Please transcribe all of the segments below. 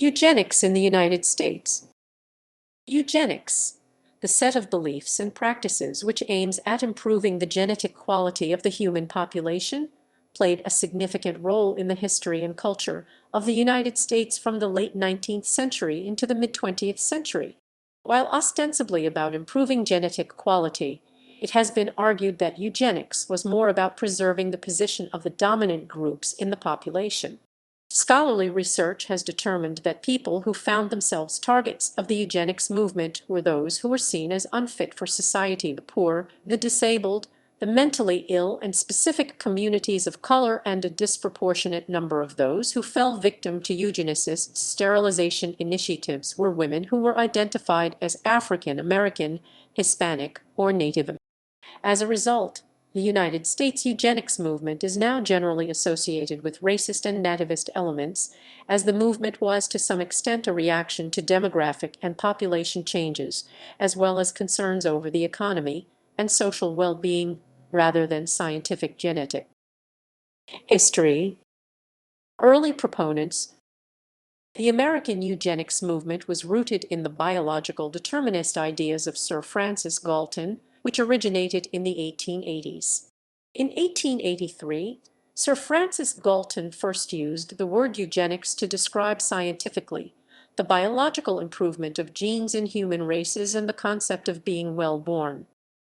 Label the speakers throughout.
Speaker 1: Eugenics in the United States. Eugenics, the set of beliefs and practices which aims at improving the genetic quality of the human population, played a significant role in the history and culture of the United States from the late 19th century into the mid-20th century. While ostensibly about improving genetic quality, it has been argued that eugenics was more about preserving the position of the dominant groups in the population. Scholarly research has determined that people who found themselves targets of the eugenics movement were those who were seen as unfit for society: the poor, the disabled, the mentally ill, and specific communities of color, and a disproportionate number of those who fell victim to eugenicists' sterilization initiatives were women who were identified as African American, Hispanic, or Native. As a result, the United States eugenics movement is now generally associated with racist and nativist elements, as the movement was to some extent a reaction to demographic and population changes, as well as concerns over the economy and social well-being, rather than scientific genetics. History. Early proponents. The American eugenics movement was rooted in the biological determinist ideas of Sir Francis Galton, which originated in the 1880s. In 1883, Sir Francis Galton first used the word eugenics to describe scientifically the biological improvement of genes in human races and the concept of being well born.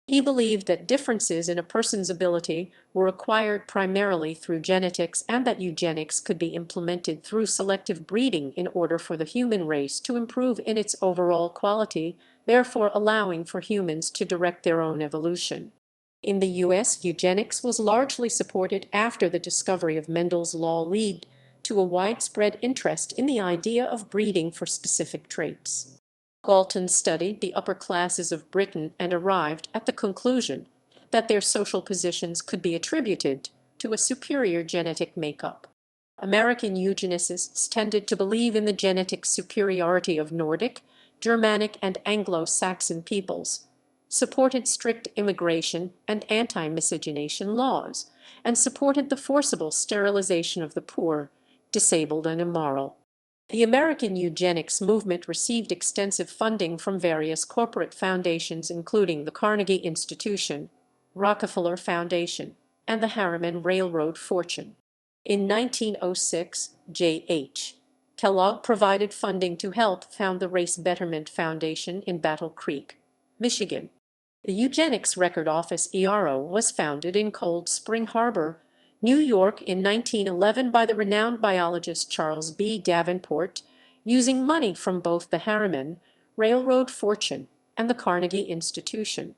Speaker 1: He believed that differences in a person's ability were acquired primarily through genetics, and that eugenics could be implemented through selective breeding in order for the human race to improve in its overall quality, therefore allowing for humans to direct their own evolution. In the U.S., eugenics was largely supported after the discovery of Mendel's law, lead to a widespread interest in the idea of breeding for specific traits. Galton studied the upper classes of Britain and arrived at the conclusion that their social positions could be attributed to a superior genetic makeup. American eugenicists tended to believe in the genetic superiority of Nordic, Germanic, and Anglo-Saxon peoples, supported strict immigration and anti-miscegenation laws, and supported the forcible sterilization of the poor, disabled, and immoral. The American eugenics movement received extensive funding from various corporate foundations, including the Carnegie Institution, Rockefeller Foundation, and the Harriman Railroad Fortune. In 1906, J.H. Kellogg provided funding to help found the Race Betterment Foundation in Battle Creek, Michigan. The Eugenics Record Office (ERO) was founded in Cold Spring Harbor, New York in 1911 by the renowned biologist Charles B. Davenport, using money from both the Harriman Railroad Fortune and the Carnegie Institution.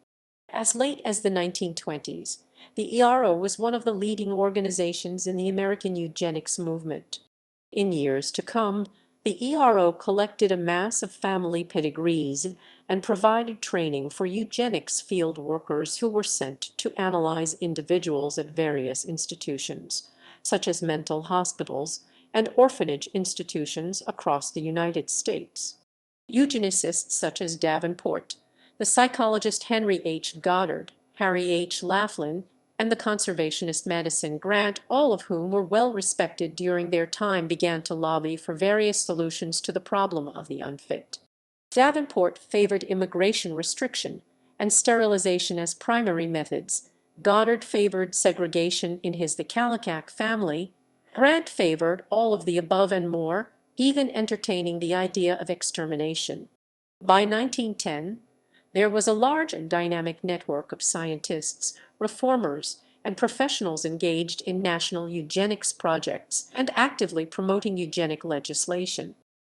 Speaker 1: As late as the 1920s, the ERO was one of the leading organizations in the American eugenics movement. In years to come, the ERO collected a mass of family pedigrees and provided training for eugenics field workers who were sent to analyze individuals at various institutions, such as mental hospitals and orphanage institutions across the United States. Eugenicists such as Davenport, the psychologist Henry H. Goddard, Harry H. Laughlin, and the conservationist Madison Grant, all of whom were well respected during their time, began to lobby for various solutions to the problem of the unfit. Davenport favored immigration restriction and sterilization as primary methods. Goddard favored segregation in his The Kallikak Family. Grant favored all of the above and more, even entertaining the idea of extermination. By 1910, there was a large and dynamic network of scientists, reformers, and professionals engaged in national eugenics projects and actively promoting eugenic legislation.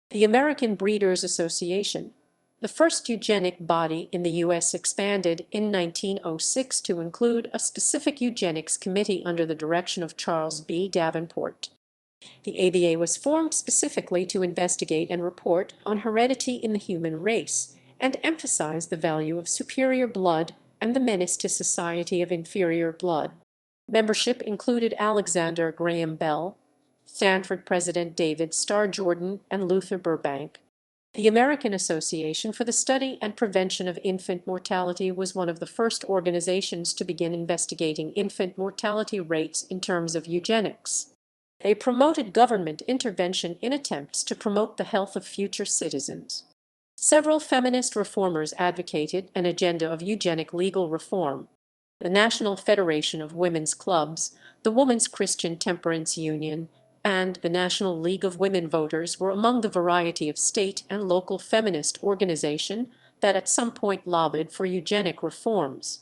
Speaker 1: The American Breeders Association, the first eugenic body in the U.S., expanded in 1906 to include a specific eugenics committee under the direction of Charles B. Davenport. The ABA was formed specifically to investigate and report on heredity in the human race and emphasize the value of superior blood and the menace to society of inferior blood. Membership included Alexander Graham Bell, Stanford President David Starr Jordan, and Luther Burbank. The American Association for the Study and Prevention of Infant Mortality was one of the first organizations to begin investigating infant mortality rates in terms of eugenics. They promoted government intervention in attempts to promote the health of future citizens. Several feminist reformers advocated an agenda of eugenic legal reform. The National Federation of Women's Clubs, the Women's Christian Temperance Union, and the National League of Women Voters were among the variety of state and local feminist organizations that at some point lobbied for eugenic reforms.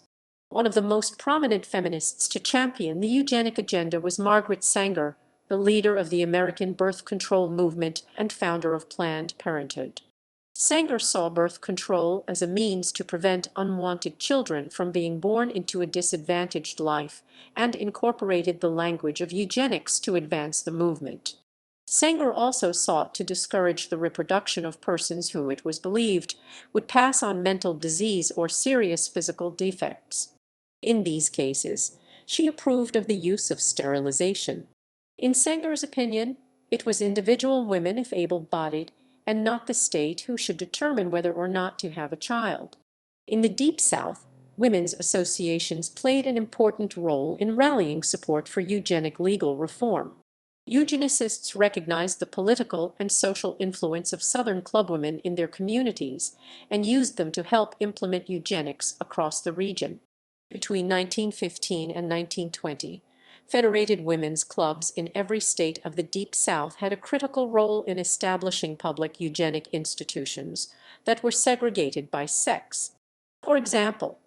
Speaker 1: One of the most prominent feminists to champion the eugenic agenda was Margaret Sanger, the leader of the American birth control movement and founder of Planned Parenthood. Sanger saw birth control as a means to prevent unwanted children from being born into a disadvantaged life and incorporated the language of eugenics to advance the movement. Sanger also sought to discourage the reproduction of persons who, it was believed, would pass on mental disease or serious physical defects. In these cases, she approved of the use of sterilization. In Sanger's opinion, it was individual women, if able-bodied, and not the state, who should determine whether or not to have a child. In the Deep South, women's associations played an important role in rallying support for eugenic legal reform. Eugenicists recognized the political and social influence of Southern clubwomen in their communities and used them to help implement eugenics across the region. Between 1915 and 1920, federated women's clubs in every state of the Deep South had a critical role in establishing public eugenic institutions that were segregated by sex. For example,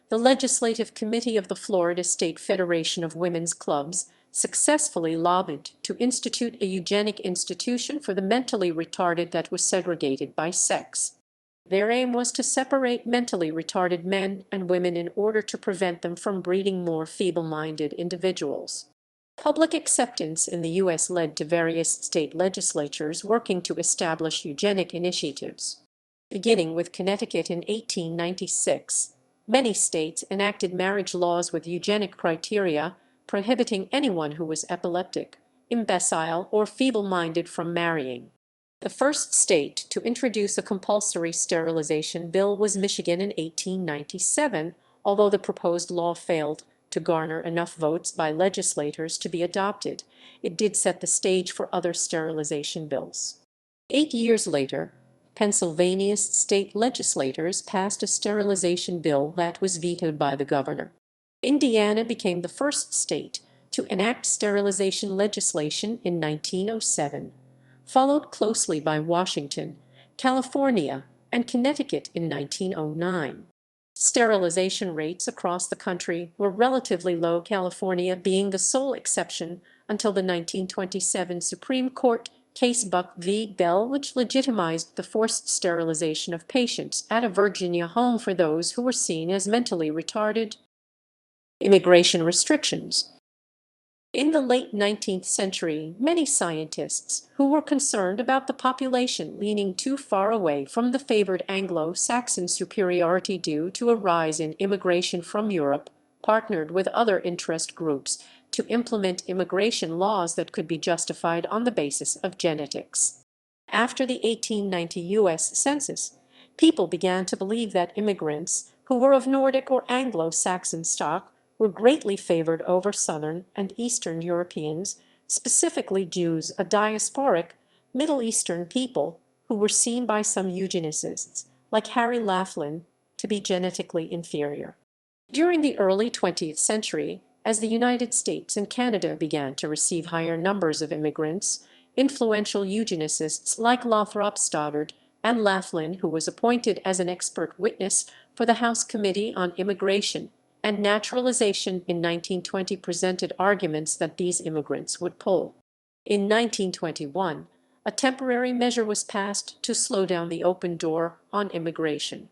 Speaker 1: the Legislative Committee of the Florida State Federation of Women's Clubs successfully lobbied to institute a eugenic institution for the mentally retarded that was segregated by sex. Their aim was to separate mentally retarded men and women in order to prevent them from breeding more feeble-minded individuals. Public acceptance in the U.S. led to various state legislatures working to establish eugenic initiatives. Beginning with Connecticut in 1896, many states enacted marriage laws with eugenic criteria, prohibiting anyone who was epileptic, imbecile, or feeble-minded from marrying. The first state to introduce a compulsory sterilization bill was Michigan in 1897, although the proposed law failed to garner enough votes by legislators to be adopted. It did set the stage for other sterilization bills. 8 years later, Pennsylvania's state legislators passed a sterilization bill that was vetoed by the governor. Indiana became the first state to enact sterilization legislation in 1907. Followed closely by Washington, California, and Connecticut in 1909. Sterilization rates across the country were relatively low, California being the sole exception until the 1927 Supreme Court case Buck v. Bell, which legitimized the forced sterilization of patients at a Virginia home for those who were seen as mentally retarded. Immigration restrictions. In the late 19th century, many scientists who were concerned about the population leaning too far away from the favored Anglo-Saxon superiority due to a rise in immigration from Europe partnered with other interest groups to implement immigration laws that could be justified on the basis of genetics. After the 1890 U.S. Census, people began to believe that immigrants who were of Nordic or Anglo-Saxon stock were greatly favored over Southern and Eastern Europeans, specifically Jews, a diasporic Middle Eastern people who were seen by some eugenicists, like Harry Laughlin, to be genetically inferior. During the early 20th century, as the United States and Canada began to receive higher numbers of immigrants, influential eugenicists like Lothrop Stoddard and Laughlin, who was appointed as an expert witness for the House Committee on Immigration and Naturalization in 1920, presented arguments that these immigrants would pull. In 1921, a temporary measure was passed to slow down the open door on immigration.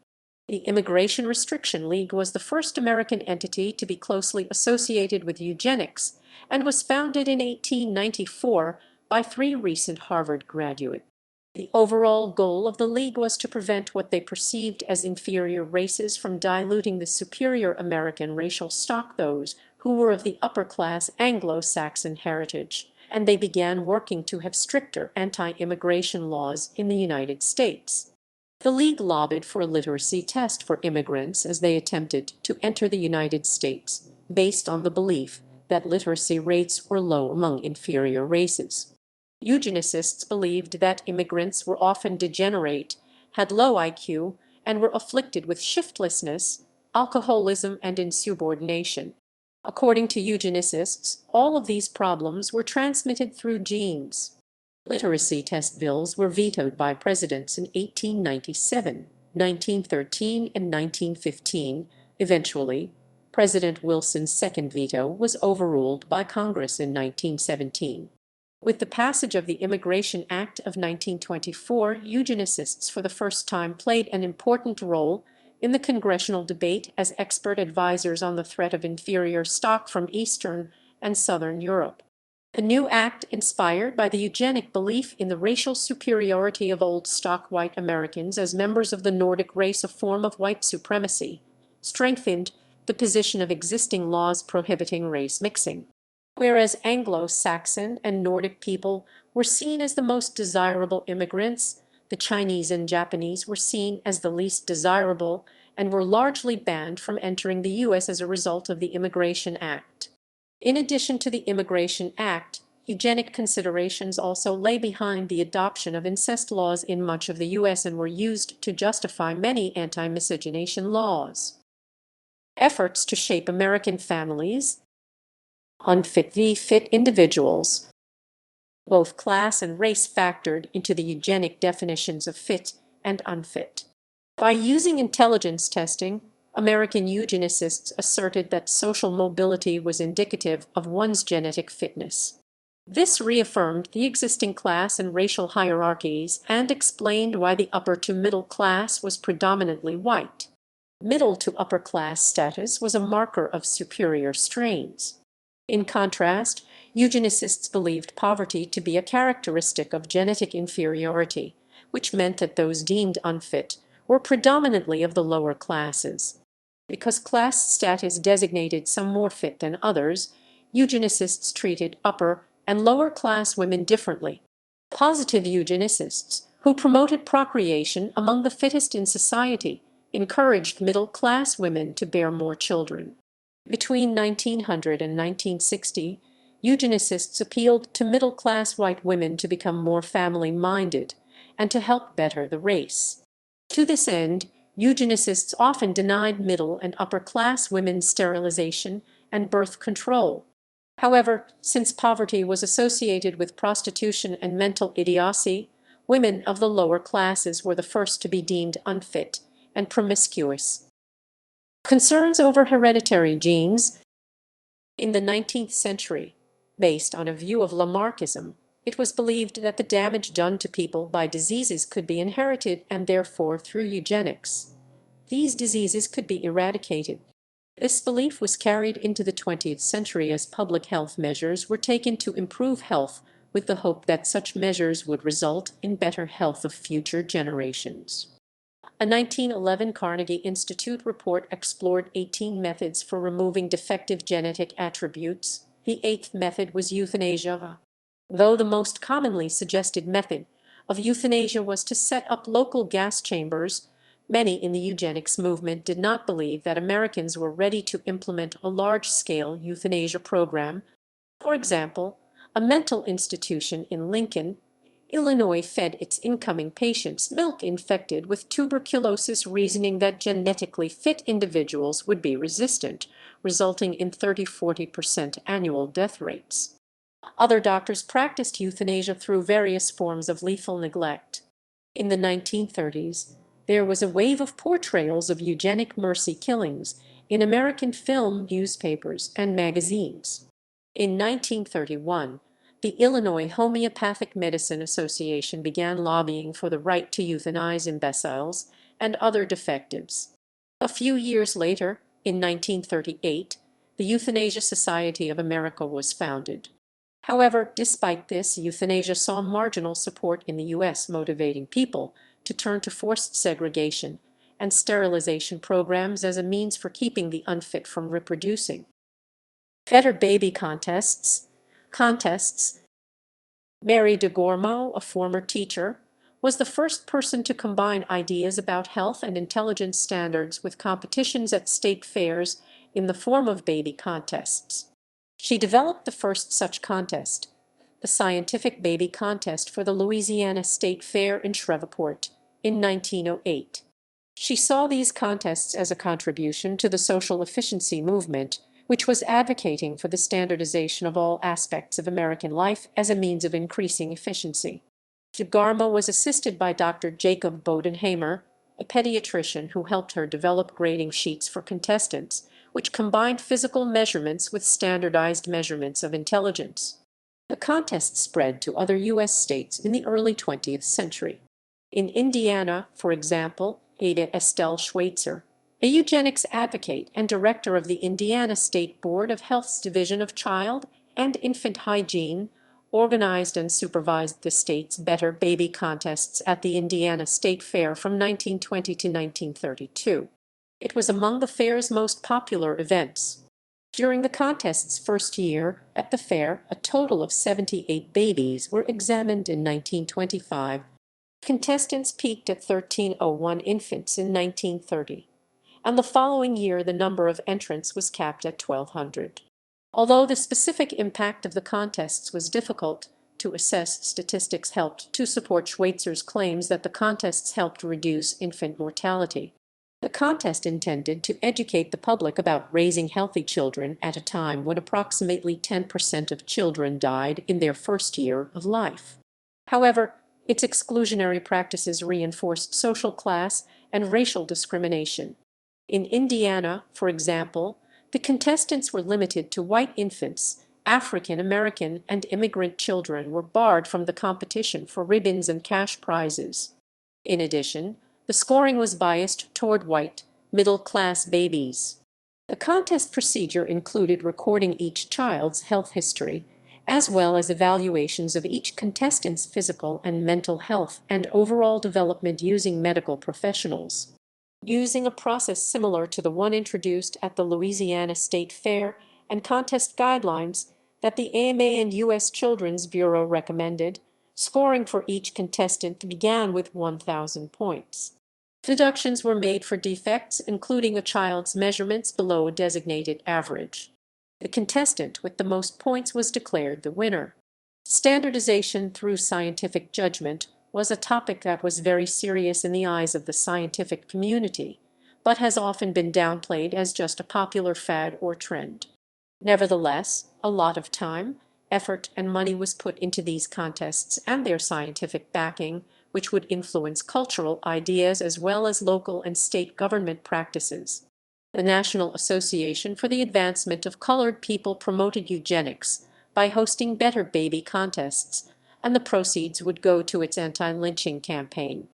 Speaker 1: The Immigration Restriction League was the first American entity to be closely associated with eugenics and was founded in 1894 by 3 recent Harvard graduates. The overall goal of the League was to prevent what they perceived as inferior races from diluting the superior American racial stock, those who were of the upper-class Anglo-Saxon heritage, and they began working to have stricter anti-immigration laws in the United States. The League lobbied for a literacy test for immigrants as they attempted to enter the United States, based on the belief that literacy rates were low among inferior races. Eugenicists believed that immigrants were often degenerate, had low IQ, and were afflicted with shiftlessness, alcoholism, and insubordination. According to eugenicists, all of these problems were transmitted through genes. Literacy test bills were vetoed by presidents in 1897, 1913, and 1915. Eventually, President Wilson's second veto was overruled by Congress in 1917. With the passage of the Immigration Act of 1924, eugenicists for the first time played an important role in the congressional debate as expert advisors on the threat of inferior stock from Eastern and Southern Europe. The new act, inspired by the eugenic belief in the racial superiority of old stock white Americans as members of the Nordic race, a form of white supremacy, strengthened the position of existing laws prohibiting race mixing. Whereas Anglo-Saxon and Nordic people were seen as the most desirable immigrants, the Chinese and Japanese were seen as the least desirable and were largely banned from entering the U.S. as a result of the Immigration Act. In addition to the Immigration Act, eugenic considerations also lay behind the adoption of incest laws in much of the U.S. and were used to justify many anti-miscegenation laws. Efforts to shape American families. Unfit v. fit individuals. Both class and race factored into the eugenic definitions of fit and unfit. By using intelligence testing, American eugenicists asserted that social mobility was indicative of one's genetic fitness. This reaffirmed the existing class and racial hierarchies and explained why the upper to middle class was predominantly white. Middle to upper class status was a marker of superior strains. In contrast, eugenicists believed poverty to be a characteristic of genetic inferiority, which meant that those deemed unfit were predominantly of the lower classes. Because class status designated some more fit than others, eugenicists treated upper and lower class women differently. Positive eugenicists, who promoted procreation among the fittest in society, encouraged middle-class women to bear more children. Between 1900 and 1960, eugenicists appealed to middle-class white women to become more family-minded and to help better the race. To this end, eugenicists often denied middle and upper-class women sterilization and birth control. However, since poverty was associated with prostitution and mental idiocy, women of the lower classes were the first to be deemed unfit and promiscuous. Concerns over hereditary genes. In the 19th century, based on a view of Lamarckism, it was believed that the damage done to people by diseases could be inherited and therefore through eugenics. These diseases could be eradicated. This belief was carried into the 20th century as public health measures were taken to improve health, with the hope that such measures would result in better health of future generations. A 1911 Carnegie Institute report explored 18 methods for removing defective genetic attributes. The eighth method was euthanasia. Though the most commonly suggested method of euthanasia was to set up local gas chambers, many in the eugenics movement did not believe that Americans were ready to implement a large-scale euthanasia program. For example, a mental institution in Lincoln, Illinois fed its incoming patients milk infected with tuberculosis, reasoning that genetically fit individuals would be resistant, resulting in 30–40% annual death rates. Other doctors practiced euthanasia through various forms of lethal neglect. In the 1930s, there was a wave of portrayals of eugenic mercy killings in American film, newspapers, and magazines. In 1931, the Illinois Homeopathic Medicine Association began lobbying for the right to euthanize imbeciles and other defectives. A few years later, in 1938, the Euthanasia Society of America was founded. However, despite this, euthanasia saw marginal support in the U.S., motivating people to turn to forced segregation and sterilization programs as a means for keeping the unfit from reproducing. Better baby contests. Mary de Gourmeau, a former teacher, was the first person to combine ideas about health and intelligence standards with competitions at state fairs in the form of baby contests. She developed the first such contest, the Scientific Baby Contest for the Louisiana State Fair in Shreveport, in 1908. She saw these contests as a contribution to the social efficiency movement, which was advocating for the standardization of all aspects of American life as a means of increasing efficiency. Garma was assisted by Dr. Jacob Bodenhamer, a pediatrician who helped her develop grading sheets for contestants, which combined physical measurements with standardized measurements of intelligence. The contest spread to other U.S. states in the early 20th century. In Indiana, for example, Ada Estelle Schweitzer, a eugenics advocate and director of the Indiana State Board of Health's Division of Child and Infant Hygiene, organized and supervised the state's Better Baby contests at the Indiana State Fair from 1920 to 1932. It was among the fair's most popular events. During the contest's first year at the fair, a total of 78 babies were examined in 1925. Contestants peaked at 1,301 infants in 1930, and the following year the number of entrants was capped at 1,200. Although the specific impact of the contests was difficult to assess, statistics helped to support Schweitzer's claims that the contests helped reduce infant mortality. The contest intended to educate the public about raising healthy children at a time when approximately 10% of children died in their first year of life. However, its exclusionary practices reinforced social class and racial discrimination. In Indiana, for example, the contestants were limited to white infants. African American and immigrant children were barred from the competition for ribbons and cash prizes. In addition, the scoring was biased toward white, middle-class babies. The contest procedure included recording each child's health history, as well as evaluations of each contestant's physical and mental health and overall development using medical professionals. Using a process similar to the one introduced at the Louisiana State Fair and contest guidelines that the AMA and U.S. Children's Bureau recommended, scoring for each contestant began with 1,000 points. Deductions were made for defects, including a child's measurements below a designated average. The contestant with the most points was declared the winner. Standardization through scientific judgment was a topic that was very serious in the eyes of the scientific community, but has often been downplayed as just a popular fad or trend. Nevertheless, a lot of time, effort, and money was put into these contests and their scientific backing, which would influence cultural ideas as well as local and state government practices. The National Association for the Advancement of Colored People promoted eugenics by hosting Better Baby contests, and the proceeds would go to its anti-lynching campaign.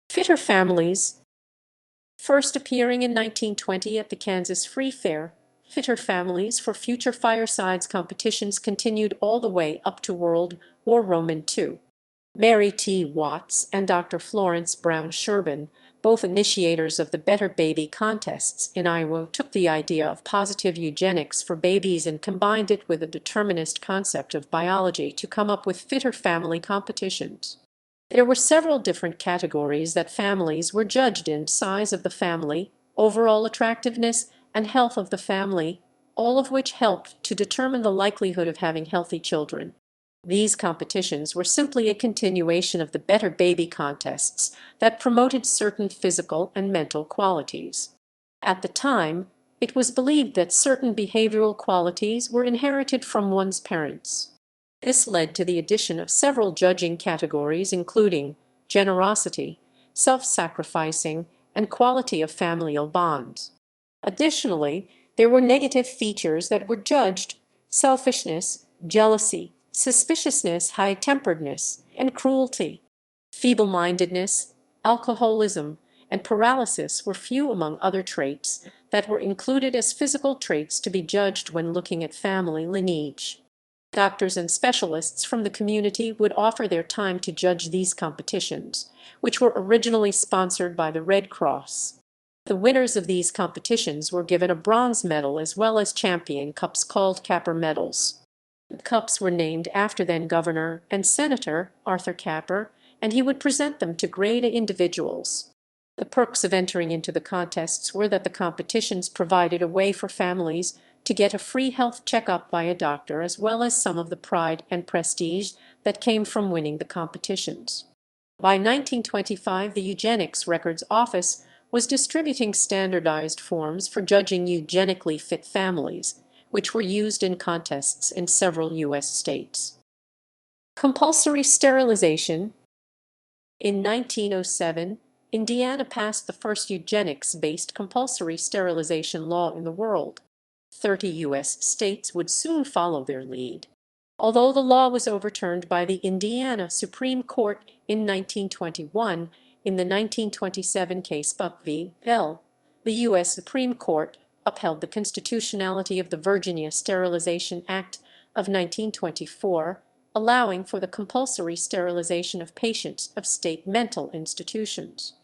Speaker 1: Fitter Families. First appearing in 1920 at the Kansas Free Fair, Fitter Families for Future Firesides competitions continued all the way up to World War II. Mary T. Watts and Dr. Florence Brown Sherbin, both initiators of the Better Baby contests in Iowa, took the idea of positive eugenics for babies and combined it with a determinist concept of biology to come up with fitter family competitions. There were several different categories that families were judged in: size of the family, overall attractiveness, and health of the family, all of which helped to determine the likelihood of having healthy children. These competitions were simply a continuation of the Better Baby contests that promoted certain physical and mental qualities. At the time, it was believed that certain behavioral qualities were inherited from one's parents. This led to the addition of several judging categories, including generosity, self-sacrificing, and quality of familial bonds. Additionally, there were negative features that were judged: selfishness, jealousy, suspiciousness, high-temperedness, and cruelty. Feeble-mindedness, alcoholism, and paralysis were few among other traits that were included as physical traits to be judged when looking at family lineage. Doctors and specialists from the community would offer their time to judge these competitions, which were originally sponsored by the Red Cross. The winners of these competitions were given a bronze medal as well as champion cups called Capper medals. The cups were named after then Governor and Senator Arthur Capper, and he would present them to great individuals. The perks of entering into the contests were that the competitions provided a way for families to to get a free health checkup by a doctor, as well as some of the pride and prestige that came from winning the competitions. By 1925, the Eugenics Records Office was distributing standardized forms for judging eugenically fit families, which were used in contests in several U.S. states. Compulsory sterilization. In 1907, Indiana passed the first eugenics-based compulsory sterilization law in the world. 30 U.S. states would soon follow their lead. Although the law was overturned by the Indiana Supreme Court in 1921, in the 1927 case Buck v. Bell, the U.S. Supreme Court upheld the constitutionality of the Virginia Sterilization Act of 1924, allowing for the compulsory sterilization of patients of state mental institutions.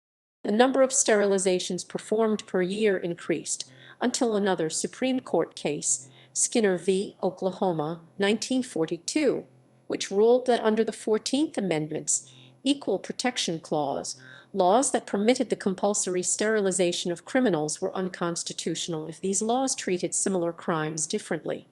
Speaker 1: The number of sterilizations performed per year increased until another Supreme Court case, Skinner v. Oklahoma, 1942, which ruled that under the 14th Amendment's Equal Protection Clause, laws that permitted the compulsory sterilization of criminals were unconstitutional if these laws treated similar crimes differently.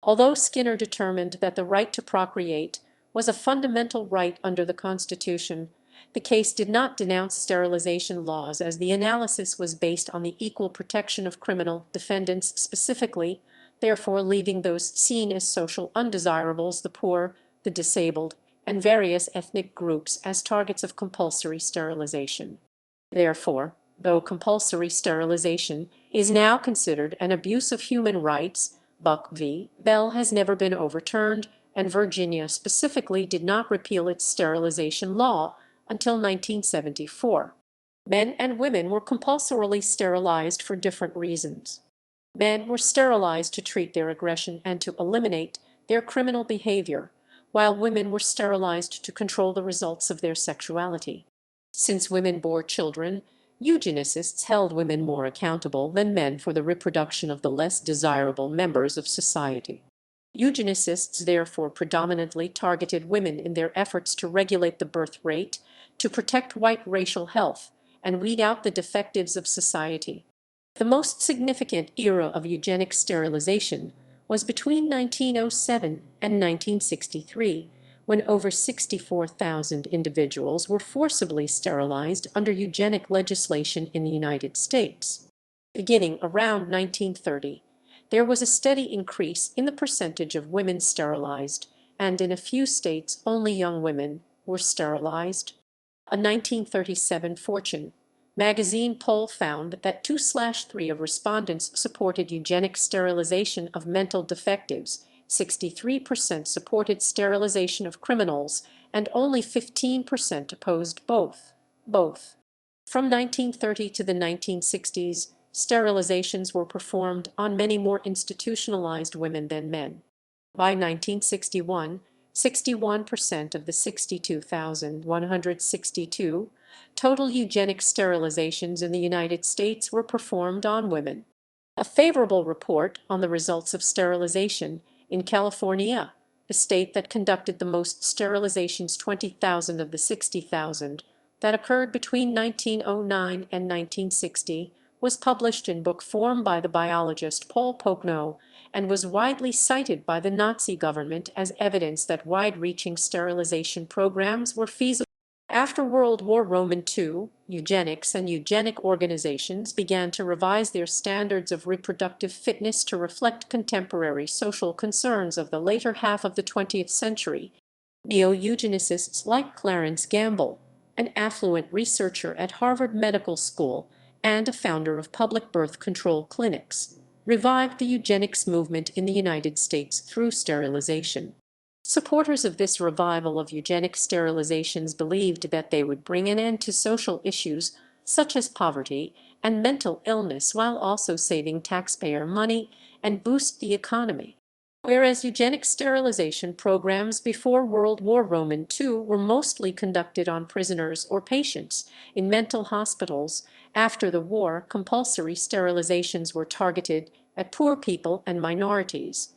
Speaker 1: Although Skinner determined that the right to procreate was a fundamental right under the Constitution, the case did not denounce sterilization laws, as the analysis was based on the equal protection of criminal defendants specifically, therefore leaving those seen as social undesirables, the poor, the disabled, and various ethnic groups as targets of compulsory sterilization. Therefore, though compulsory sterilization is now considered an abuse of human rights, Buck v. Bell has never been overturned, and Virginia specifically did not repeal its sterilization law until 1974. Men and women were compulsorily sterilized for different reasons. Men were sterilized to treat their aggression and to eliminate their criminal behavior, while women were sterilized to control the results of their sexuality. Since women bore children, eugenicists held women more accountable than men for the reproduction of the less desirable members of society. Eugenicists therefore predominantly targeted women in their efforts to regulate the birth rate, to protect white racial health, and weed out the defectives of society. The most significant era of eugenic sterilization was between 1907 and 1963, when over 64,000 individuals were forcibly sterilized under eugenic legislation in the United States. Beginning around 1930, there was a steady increase in the percentage of women sterilized, and in a few states only young women were sterilized. A 1937 Fortune magazine poll found that 2/3 of respondents supported eugenic sterilization of mental defectives, 63% supported sterilization of criminals, and only 15% opposed both. From 1930 to the 1960s, sterilizations were performed on many more institutionalized women than men. By 1961, 61% of the 62,162 total eugenic sterilizations in the United States were performed on women. A favorable report on the results of sterilization in California, the state that conducted the most sterilizations, 20,000 of the 60,000, that occurred between 1909 and 1960, was published in book form by the biologist Paul Pocono and was widely cited by the Nazi government as evidence that wide-reaching sterilization programs were feasible. After World War II, eugenics and eugenic organizations began to revise their standards of reproductive fitness to reflect contemporary social concerns of the later half of the 20th century. Neo-eugenicists like Clarence Gamble, an affluent researcher at Harvard Medical School and a founder of public birth control clinics, revived the eugenics movement in the United States through sterilization. Supporters of this revival of eugenic sterilizations believed that they would bring an end to social issues such as poverty and mental illness, while also saving taxpayer money and boost the economy. Whereas eugenic sterilization programs before World War II were mostly conducted on prisoners or patients in mental hospitals, after the war compulsory sterilizations were targeted at poor people and minorities.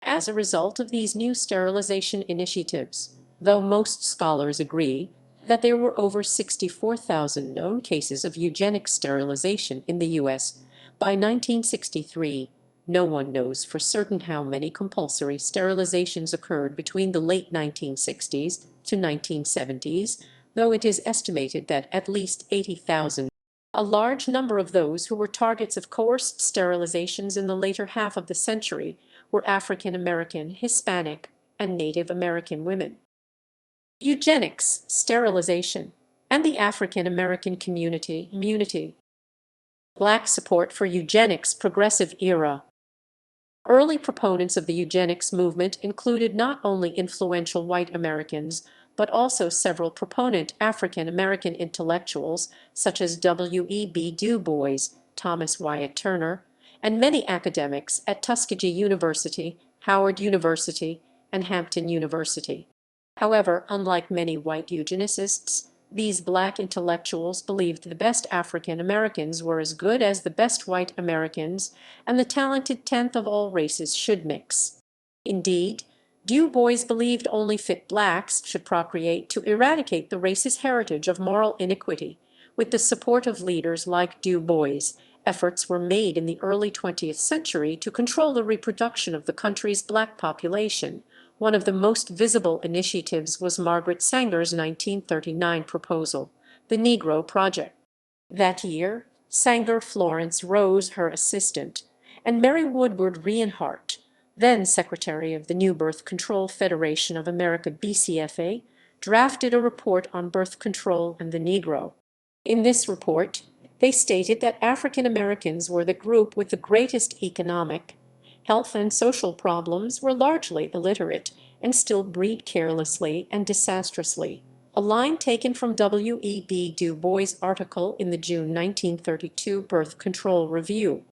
Speaker 1: As a result of these new sterilization initiatives, though most scholars agree that there were over 64,000 known cases of eugenic sterilization in the U.S. by 1963, No one knows for certain how many compulsory sterilizations occurred between the late 1960s to 1970s, though it is estimated that at least 80,000. A large number of those who were targets of coerced sterilizations in the later half of the century were African American, Hispanic, and Native American women. Eugenics, sterilization, and the African American community. Black support for eugenics progressive era. Early proponents of the eugenics movement included not only influential white Americans, but also several proponent African American intellectuals such as W.E.B. Du Bois, Thomas Wyatt Turner, and many academics at Tuskegee University, Howard University, and Hampton University. However, unlike many white eugenicists, these black intellectuals believed the best African Americans were as good as the best white Americans, and the talented tenth of all races should mix. Indeed, Du Bois believed only fit blacks should procreate to eradicate the racist heritage of moral iniquity. With the support of leaders like Du Bois, efforts were made in the early 20th century to control the reproduction of the country's black population. One of the most visible initiatives was Margaret Sanger's 1939 proposal, the Negro Project. That year, Sanger, Florence Rose, her assistant, and Mary Woodward Reinhardt, then secretary of the New Birth Control Federation of America BCFA, drafted a report on birth control and the Negro. In this report, they stated that African Americans were the group with the greatest economic, health, and social problems, were largely illiterate, and still breed carelessly and disastrously. A line taken from W.E.B. Du Bois' article in the June 1932 Birth Control Review.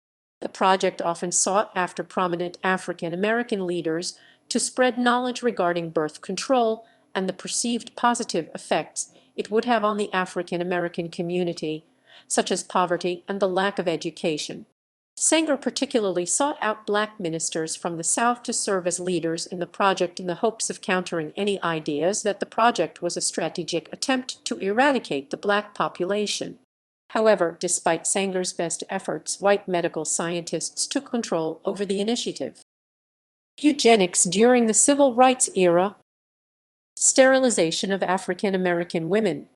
Speaker 1: The project often sought after prominent African American leaders to spread knowledge regarding birth control and the perceived positive effects it would have on the African American community, such as poverty and the lack of education. Sanger particularly sought out black ministers from the South to serve as leaders in the project in the hopes of countering any ideas that the project was a strategic attempt to eradicate the black population. However, despite Sanger's best efforts, white medical scientists took control over the initiative. Eugenics during the Civil Rights era. Sterilization of African American women.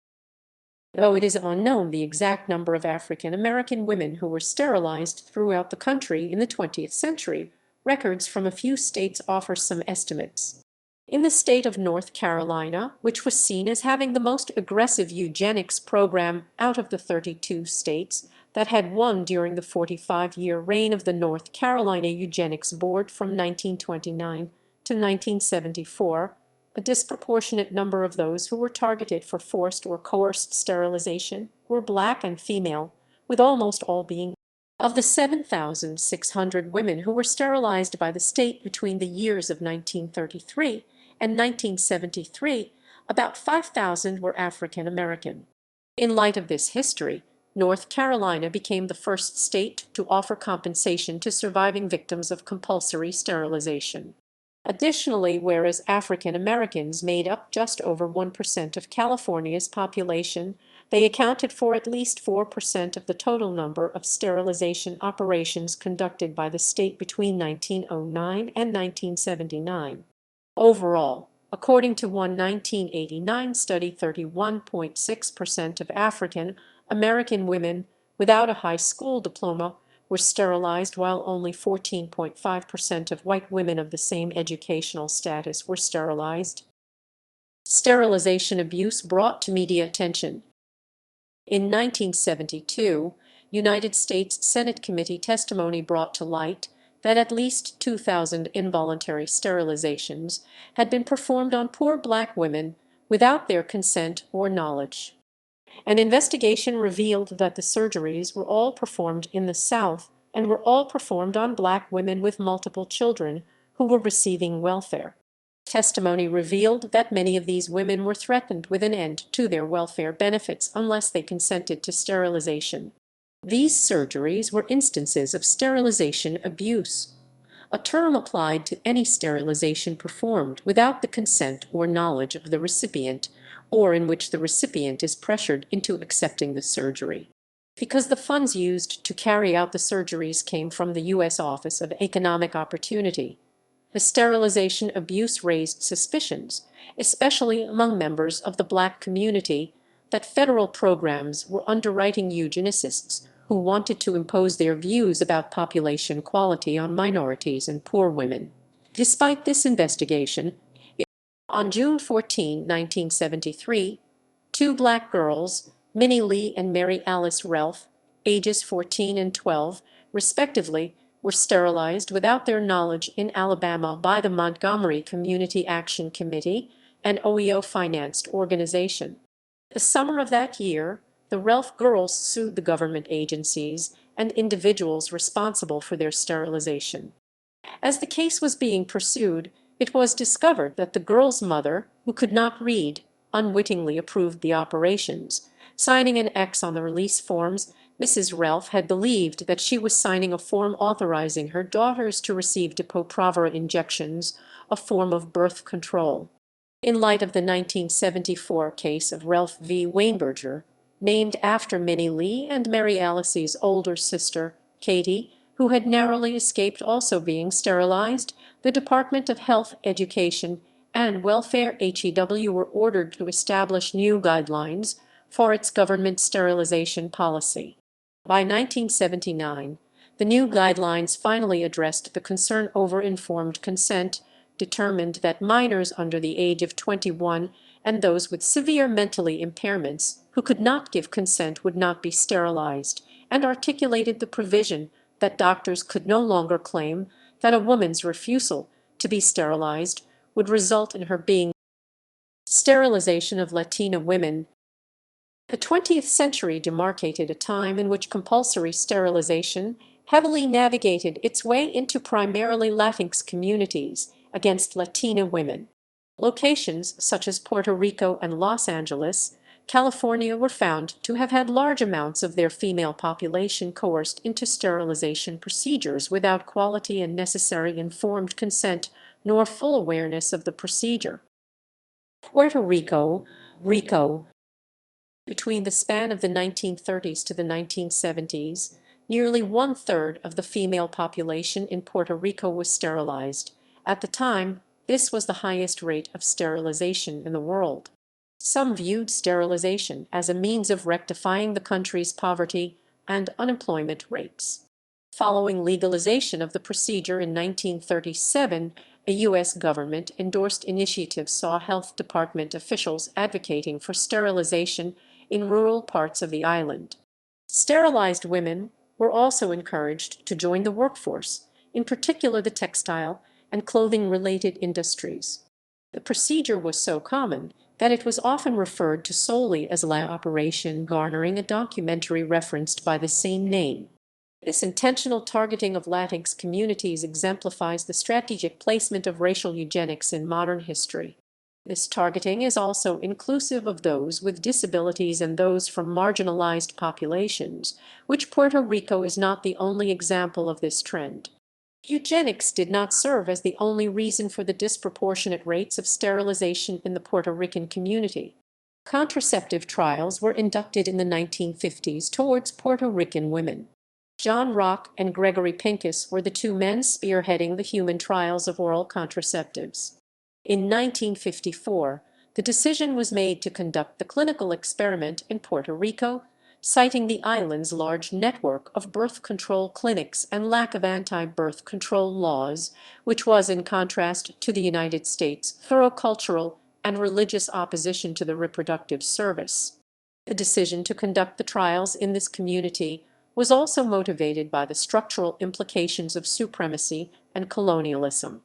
Speaker 1: Though it is unknown the exact number of African American women who were sterilized throughout the country in the 20th century, records from a few states offer some estimates. In the state of North Carolina, which was seen as having the most aggressive eugenics program out of the 32 states that had one during the 45-year reign of the North Carolina Eugenics Board from 1929 to 1974, a disproportionate number of those who were targeted for forced or coerced sterilization were black and female, with almost all being. Of the 7,600 women who were sterilized by the state between the years of 1933 and 1973, about 5,000 were African American. In light of this history, North Carolina became the first state to offer compensation to surviving victims of compulsory sterilization. Additionally, whereas African Americans made up just over 1% of California's population, they accounted for at least 4% of the total number of sterilization operations conducted by the state between 1909 and 1979. Overall, according to one 1989 study, 31.6% of African American women without a high school diploma were sterilized, while only 14.5% of white women of the same educational status were sterilized. Sterilization abuse brought to media attention. In 1972, United States Senate committee testimony brought to light that at least 2,000 involuntary sterilizations had been performed on poor black women without their consent or knowledge. An investigation revealed that the surgeries were all performed in the South and were all performed on black women with multiple children who were receiving welfare. Testimony revealed that many of these women were threatened with an end to their welfare benefits unless they consented to sterilization. These surgeries were instances of sterilization abuse, a term applied to any sterilization performed without the consent or knowledge of the recipient, or in which the recipient is pressured into accepting the surgery. Because the funds used to carry out the surgeries came from the U.S. Office of Economic Opportunity, the sterilization abuse raised suspicions, especially among members of the Black community, that federal programs were underwriting eugenicists who wanted to impose their views about population quality on minorities and poor women. Despite this investigation, on June 14, 1973, two Black girls, Minnie Lee and Mary Alice Relf, ages 14 and 12, respectively, were sterilized without their knowledge in Alabama by the Montgomery Community Action Committee, an OEO-financed organization. The summer of that year, the Relf girls sued the government agencies and individuals responsible for their sterilization. As the case was being pursued, it was discovered that the girl's mother, who could not read, unwittingly approved the operations. Signing an X on the release forms, Mrs. Relf had believed that she was signing a form authorizing her daughters to receive Depo-Provera injections, a form of birth control. In light of the 1974 case of Relf V. Wainberger, named after Minnie Lee and Mary Alice's older sister, Katie, who had narrowly escaped also being sterilized, the Department of Health, Education, and Welfare HEW were ordered to establish new guidelines for its government sterilization policy. By 1979, the new guidelines finally addressed the concern over informed consent, determined that minors under the age of 21 and those with severe mentally impairments who could not give consent would not be sterilized, and articulated the provision that doctors could no longer claim that a woman's refusal to be sterilized would result in her being sterilization of Latina women. The 20th century demarcated a time in which compulsory sterilization heavily navigated its way into primarily Latinx communities against Latina women. Locations such as Puerto Rico and Los Angeles, California were found to have had large amounts of their female population coerced into sterilization procedures without quality and necessary informed consent nor full awareness of the procedure. Puerto Rico, between the span of the 1930s to the 1970s, nearly one-third of the female population in Puerto Rico was sterilized. At the time, this was the highest rate of sterilization in the world. Some viewed sterilization as a means of rectifying the country's poverty and unemployment rates. Following legalization of the procedure in 1937, a U.S. government-endorsed initiative saw health department officials advocating for sterilization in rural parts of the island. Sterilized women were also encouraged to join the workforce, in particular the textile and clothing-related industries. The procedure was so common that it was often referred to solely as La Operation, garnering a documentary referenced by the same name. This intentional targeting of Latinx communities exemplifies the strategic placement of racial eugenics in modern history. This targeting is also inclusive of those with disabilities and those from marginalized populations, which Puerto Rico is not the only example of this trend. Eugenics did not serve as the only reason for the disproportionate rates of sterilization in the Puerto Rican community. Contraceptive trials were inducted in the 1950s towards Puerto Rican women. John Rock and Gregory Pincus were the two men spearheading the human trials of oral contraceptives. In 1954, the decision was made to conduct the clinical experiment in Puerto Rico, citing the island's large network of birth control clinics and lack of anti-birth control laws, which was in contrast to the United States' thorough cultural and religious opposition to the reproductive service. The decision to conduct the trials in this community was also motivated by the structural implications of supremacy and colonialism.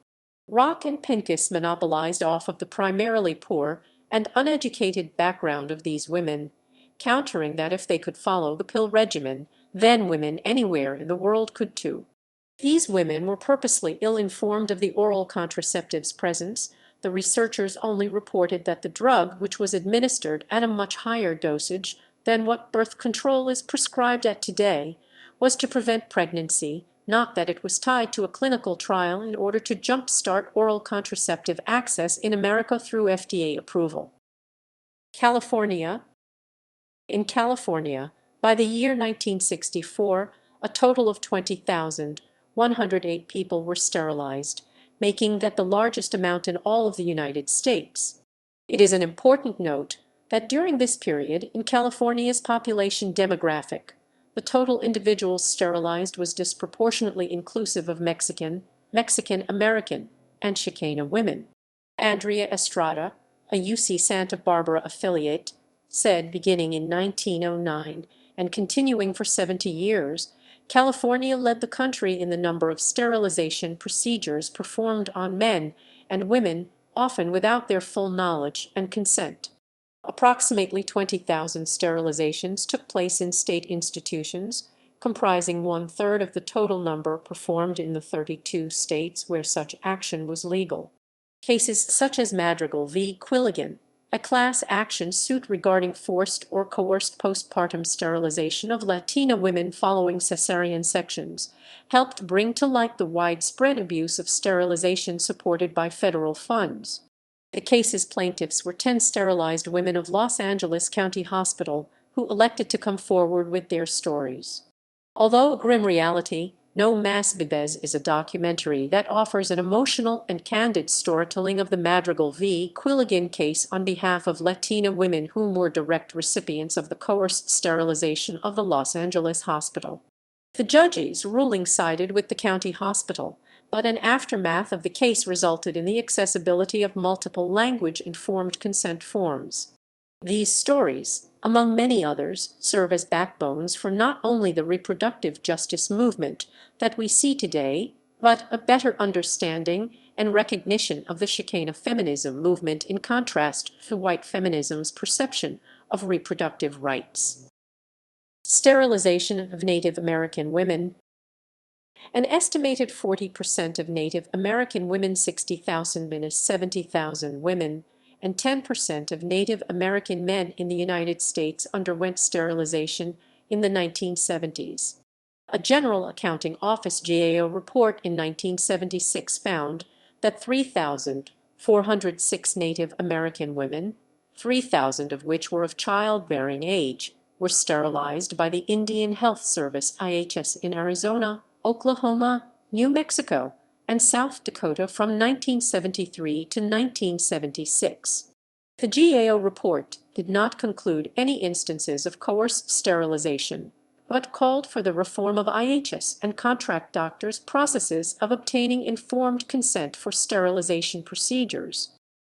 Speaker 1: Rock and Pincus monopolized off of the primarily poor and uneducated background of these women, countering that if they could follow the pill regimen, then women anywhere in the world could too. These women were purposely ill-informed of the oral contraceptive's presence. The researchers only reported that the drug, which was administered at a much higher dosage than what birth control is prescribed at today, was to prevent pregnancy, not that it was tied to a clinical trial in order to jumpstart oral contraceptive access in America through FDA approval. California. In California, By the year 1964, a total of 20,108 people were sterilized, making that the largest amount in all of the United States. It is an important note that during this period in California's population demographic, the total individuals sterilized was disproportionately inclusive of Mexican, Mexican American, and Chicana women. Andrea Estrada, a UC Santa Barbara affiliate, said beginning in 1909 and continuing for 70 years, California led the country in the number of sterilization procedures performed on men and women, often without their full knowledge and consent. Approximately 20,000 sterilizations took place in state institutions, comprising one-third of the total number performed in the 32 states where such action was legal. Cases such as Madrigal v. Quilligan, a class action suit regarding forced or coerced postpartum sterilization of Latina women following cesarean sections, helped bring to light the widespread abuse of sterilization supported by federal funds. The case's plaintiffs were 10 sterilized women of Los Angeles County Hospital who elected to come forward with their stories. Although a grim reality, No Más Bebés is a documentary that offers an emotional and candid storytelling of the Madrigal v. Quilligan case on behalf of Latina women whom were direct recipients of the coerced sterilization of the Los Angeles hospital. The judge's ruling sided with the county hospital, but an aftermath of the case resulted in the accessibility of multiple language-informed consent forms. These stories, among many others, serve as backbones for not only the reproductive justice movement that we see today, but a better understanding and recognition of the Chicana feminism movement in contrast to white feminism's perception of reproductive rights. Sterilization of Native American women. An estimated 40% of Native American women, 60,000 men, 70,000 women, and 10% of Native American men in the United States underwent sterilization in the 1970s. A General Accounting Office GAO report in 1976 found that 3,406 Native American women, 3,000 of which were of childbearing age, were sterilized by the Indian Health Service IHS in Arizona, Oklahoma, New Mexico, and South Dakota from 1973 to 1976. The GAO report did not conclude any instances of coerced sterilization, but called for the reform of IHS and contract doctors' processes of obtaining informed consent for sterilization procedures.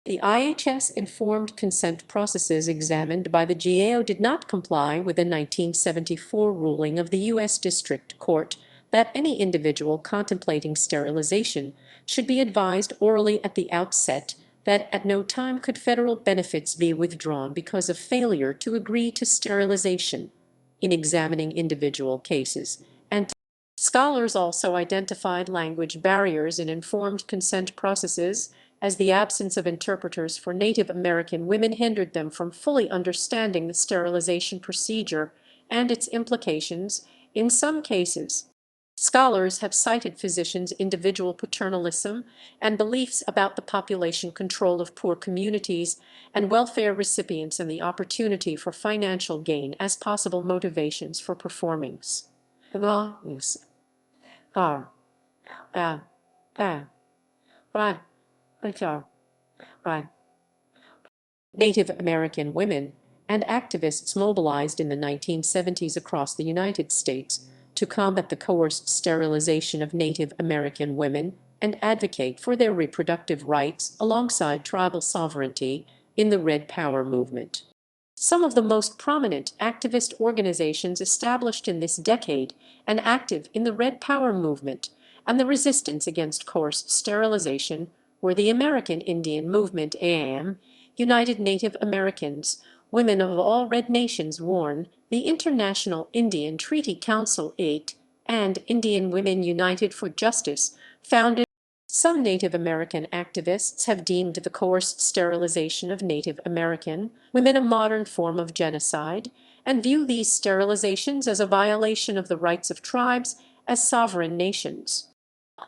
Speaker 1: The IHS informed consent processes examined by the GAO did not comply with the 1974 ruling of the U.S. District Court that any individual contemplating sterilization should be advised orally at the outset that at no time could federal benefits be withdrawn because of failure to agree to sterilization in examining individual cases, and scholars also identified language barriers in informed consent processes, as the absence of interpreters for Native American women hindered them from fully understanding the sterilization procedure and its implications in some cases. Scholars have cited physicians' individual paternalism and beliefs about the population control of poor communities and welfare recipients and the opportunity for financial gain as possible motivations for performing Native American women and activists mobilized in the 1970s across the United States to combat the coerced sterilization of Native American women and advocate for their reproductive rights alongside tribal sovereignty in the Red Power movement. Some of the most prominent activist organizations established in this decade and active in the Red Power movement and the resistance against coerced sterilization were the American Indian Movement (AIM), United Native Americans, Women of All Red Nations WARN, the International Indian Treaty Council (8), and Indian Women United for Justice, founded. Some Native American activists have deemed the coerced sterilization of Native American women a modern form of genocide and view these sterilizations as a violation of the rights of tribes as sovereign nations.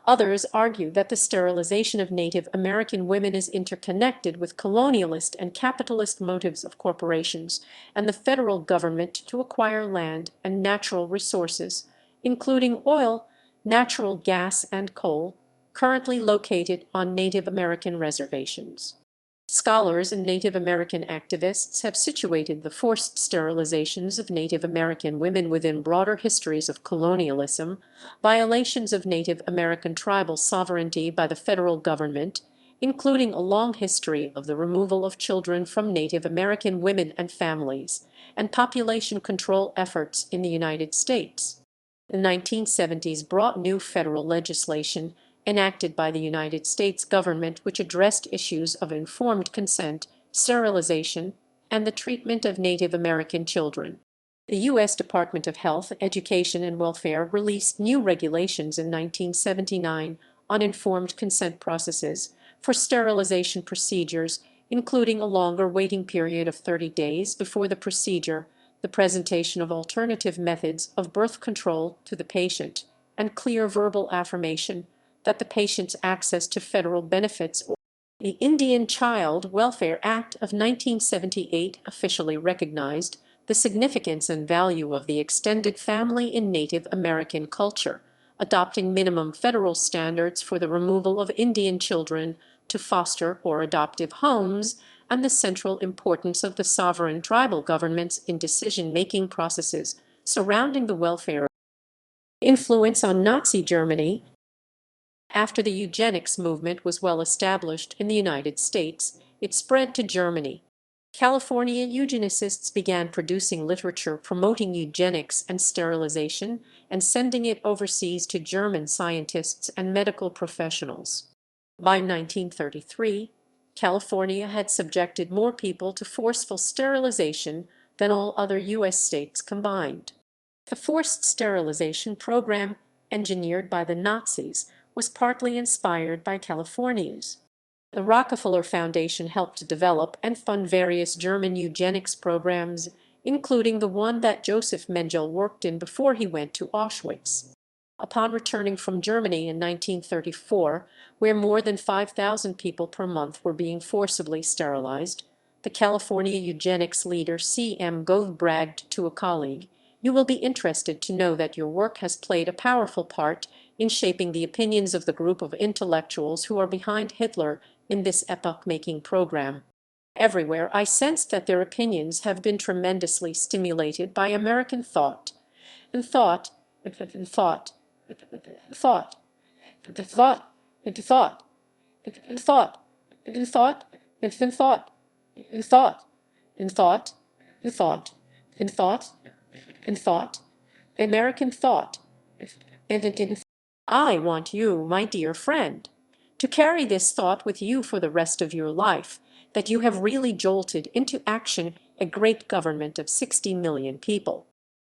Speaker 1: Others argue that the sterilization of Native American women is interconnected with colonialist and capitalist motives of corporations and the federal government to acquire land and natural resources, including oil, natural gas, and coal, currently located on Native American reservations. Scholars and Native American activists have situated the forced sterilizations of Native American women within broader histories of colonialism, violations of Native American tribal sovereignty by the federal government, including a long history of the removal of children from Native American women and families, and population control efforts in the United States. The 1970s brought new federal legislation enacted by the United States government which addressed issues of informed consent, sterilization, and the treatment of Native American children. The U.S. Department of Health, Education, and Welfare released new regulations in 1979 on informed consent processes for sterilization procedures, including a longer waiting period of 30 days before the procedure, the presentation of alternative methods of birth control to the patient, and clear verbal affirmation that the patient's access to federal benefits. The Indian Child Welfare Act of 1978 officially recognized the significance and value of the extended family in Native American culture, adopting minimum federal standards for the removal of Indian children to foster or adoptive homes, and the central importance of the sovereign tribal governments in decision-making processes surrounding the welfare. Influence on Nazi Germany. After the eugenics movement was well established in the United States, it spread to Germany. California eugenicists began producing literature promoting eugenics and sterilization and sending it overseas to German scientists and medical professionals. By 1933, California had subjected more people to forceful sterilization than all other U.S. states combined. The forced sterilization program, engineered by the Nazis, was partly inspired by California's. The Rockefeller Foundation helped develop and fund various German eugenics programs, including the one that Joseph Mengele worked in before he went to Auschwitz. Upon returning from Germany in 1934, where more than 5,000 people per month were being forcibly sterilized, the California eugenics leader C.M. Gove bragged to a colleague, "You will be interested to know that your work has played a powerful part in shaping the opinions of the group of intellectuals who are behind Hitler in this epoch-making program." Everywhere I sensed that their opinions have been tremendously stimulated by American thought. And thought, and thought, and thought, and thought, and thought, and thought, and thought, and thought, and thought, and thought, and thought, and thought, and thought, American thought, and it didn't. I want you, my dear friend, to carry this thought with you for the rest of your life, that you have really jolted into action a great government of 60 million people.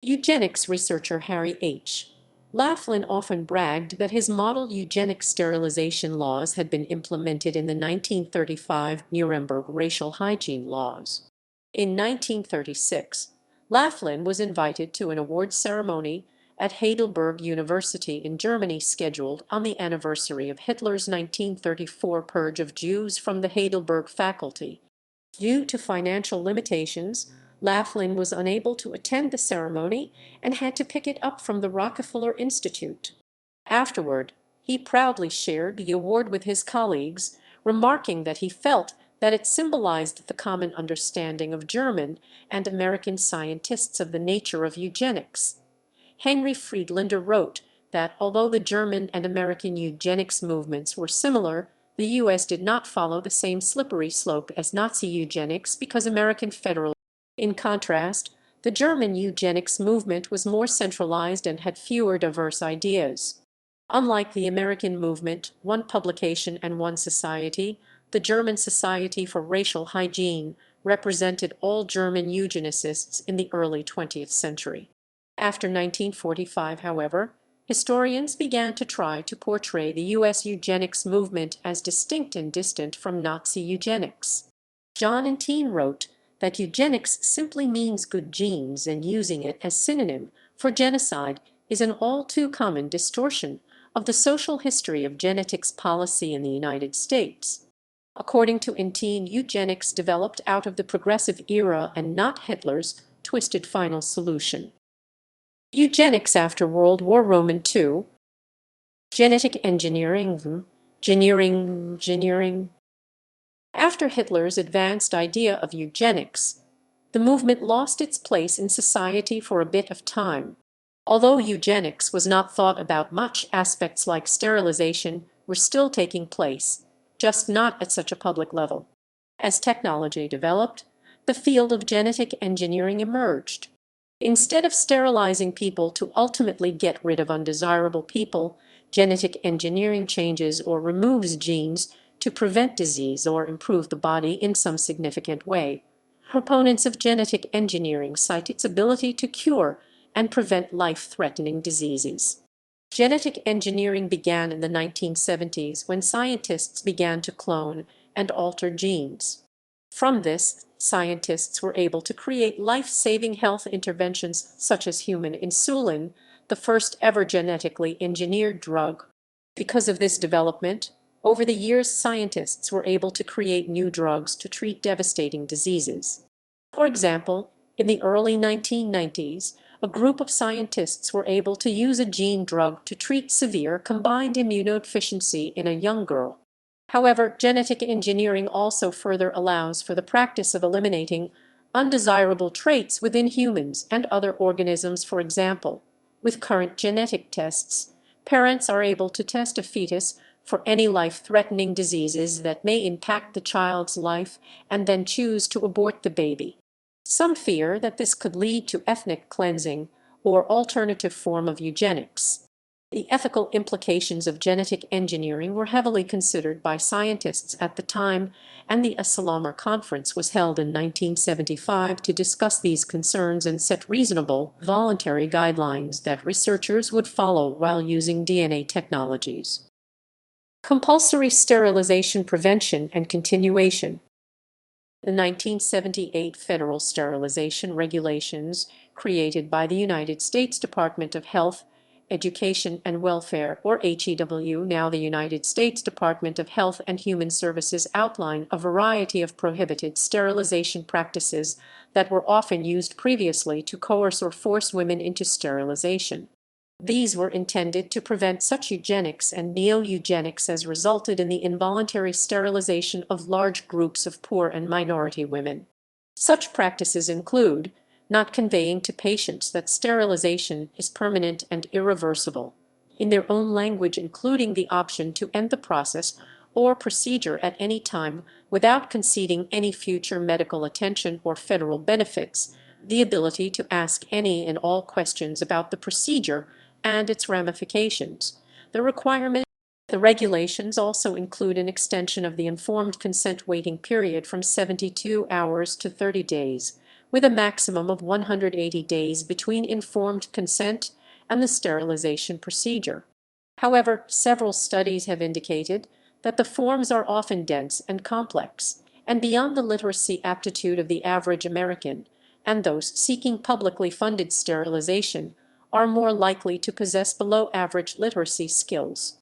Speaker 1: Eugenics researcher Harry H. Laughlin often bragged that his model eugenic sterilization laws had been implemented in the 1935 Nuremberg racial hygiene laws. In 1936, Laughlin was invited to an awards ceremony at Heidelberg University in Germany scheduled on the anniversary of Hitler's 1934 purge of Jews from the Heidelberg faculty. Due to financial limitations, Laughlin was unable to attend the ceremony and had to pick it up from the Rockefeller Institute. Afterward, he proudly shared the award with his colleagues, remarking that he felt that it symbolized the common understanding of German and American scientists of the nature of eugenics. Henry Friedlander wrote that although the German and American eugenics movements were similar, the U.S. did not follow the same slippery slope as Nazi eugenics because American federal. In contrast, the German eugenics movement was more centralized and had fewer diverse ideas. Unlike the American movement, one publication and one society, the German Society for Racial Hygiene represented all German eugenicists in the early 20th century. After 1945, however, historians began to try to portray the U.S. eugenics movement as distinct and distant from Nazi eugenics. John and Teen wrote that eugenics simply means good genes, and using it as synonym for genocide is an all too common distortion of the social history of genetics policy in the United States. According to Intine, eugenics developed out of the progressive era and not Hitler's twisted final solution. Eugenics after World War II. Genetic engineering. After Hitler's advanced idea of eugenics, the movement lost its place in society for a bit of time. Although eugenics was not thought about much, aspects like sterilization were still taking place, just not at such a public level. As technology developed, the field of genetic engineering emerged. Instead of sterilizing people to ultimately get rid of undesirable people, genetic engineering changes or removes genes to prevent disease or improve the body in some significant way. Proponents of genetic engineering cite its ability to cure and prevent life-threatening diseases. Genetic engineering began in the 1970s when scientists began to clone and alter genes. From this, scientists were able to create life-saving health interventions such as human insulin, the first ever genetically engineered drug. Because of this development, over the years scientists were able to create new drugs to treat devastating diseases. For example, in the early 1990s, a group of scientists were able to use a gene drug to treat severe combined immunodeficiency in a young girl. However, genetic engineering also further allows for the practice of eliminating undesirable traits within humans and other organisms. For example, with current genetic tests, parents are able to test a fetus for any life-threatening diseases that may impact the child's life and then choose to abort the baby. Some fear that this could lead to ethnic cleansing or alternative form of eugenics. The ethical implications of genetic engineering were heavily considered by scientists at the time, and the Asalamer Conference was held in 1975 to discuss these concerns and set reasonable, voluntary guidelines that researchers would follow while using DNA technologies. Compulsory sterilization prevention and continuation. The 1978 Federal Sterilization Regulations, created by the United States Department of Health, Education and Welfare, or HEW, now the United States Department of Health and Human Services, outline a variety of prohibited sterilization practices that were often used previously to coerce or force women into sterilization. These were intended to prevent such eugenics and neo-eugenics as resulted in the involuntary sterilization of large groups of poor and minority women. Such practices include not conveying to patients that sterilization is permanent and irreversible, in their own language including the option to end the process or procedure at any time without conceding any future medical attention or federal benefits, the ability to ask any and all questions about the procedure and its ramifications. The regulations also include an extension of the informed consent waiting period from 72 hours to 30 days, with a maximum of 180 days between informed consent and the sterilization procedure. However, several studies have indicated that the forms are often dense and complex, and beyond the literacy aptitude of the average American, and those seeking publicly funded sterilization are more likely to possess below-average literacy skills.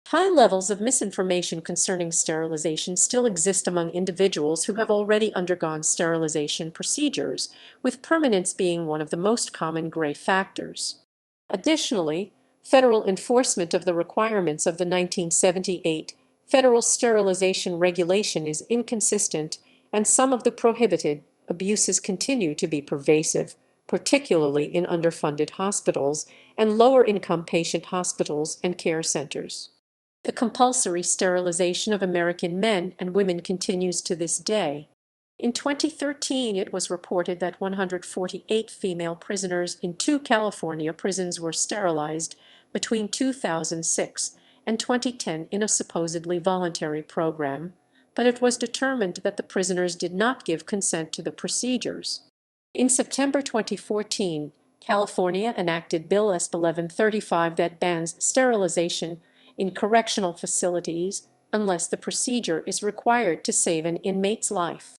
Speaker 1: High levels of misinformation concerning sterilization still exist among individuals who have already undergone sterilization procedures, with permanence being one of the most common gray factors. Additionally, federal enforcement of the requirements of the 1978 Federal Sterilization Regulation is inconsistent, and some of the prohibited abuses continue to be pervasive, particularly in underfunded hospitals and lower-income patient hospitals and care centers. The compulsory sterilization of American men and women continues to this day. In 2013, it was reported that 148 female prisoners in 2 California prisons were sterilized between 2006 and 2010 in a supposedly voluntary program, but it was determined that the prisoners did not give consent to the procedures. In September 2014, California enacted Bill S. 1135 that bans sterilization in correctional facilities unless the procedure is required to save an inmate's life.